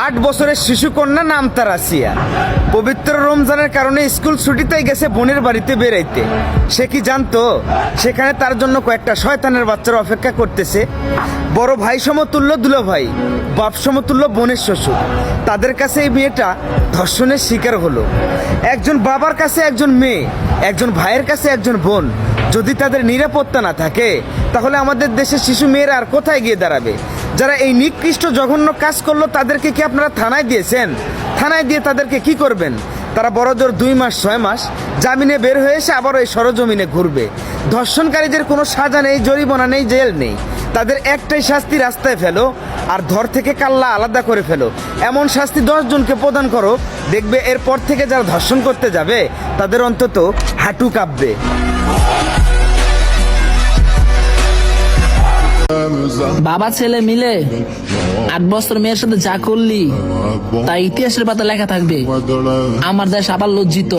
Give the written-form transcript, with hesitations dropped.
8 বছরের শিশু কন্যা নাম তার আসিয়া। পবিত্র রমজানের কারণে স্কুল ছুটিতেই গেছে বোনের বাড়িতে বেড়াইতে। সে কি জানতো সেখানে তার জন্য কয়েকটা শয়তানের বাচ্চারা অপেক্ষা করতেছে? বড় ভাই সমতুল্য দুলো ভাই, বাপ সমতুল্য বোনের শ্বশুর, তাদের কাছে এই মেয়েটা ধর্ষণের শিকার হলো। একজন বাবার কাছে একজন মেয়ে, একজন ভাইয়ের কাছে একজন বোন। যদি তাদের নিরাপত্তা না থাকে তাহলে আমাদের দেশের শিশু মেয়েরা আর কোথায় গিয়ে দাঁড়াবে? যারা এই নিকৃষ্ট জঘন্য কাজ করলো তাদেরকে কি আপনারা থানায় দিয়েছেন? থানায় দিয়ে তাদেরকে কি করবেন? তারা বড়জোর 2 মাস 6 মাস জামিনে বের হয়ে এসে আবার ওই সরজমিনে ঘুরবে। ধর্ষণকারীদের কোনো সাজা নেই, জরিমানা নেই, জেল নেই। তাদের একটাই শাস্তি, রাস্তায় ফেলো আর ধর থেকে কাল্লা আলাদা করে ফেলো। এমন শাস্তি 10 জনকে প্রদান করো, দেখবে এরপর থেকে যারা ধর্ষণ করতে যাবে তাদের অন্তত হাঁটু কাঁপবে। বাবা ছেলে মিলে 8 বছর মেয়ের সাথে যা করলি তা ইতিহাসের পাতা লেখা থাকবে। আমার দেশ আবার লজ্জিত।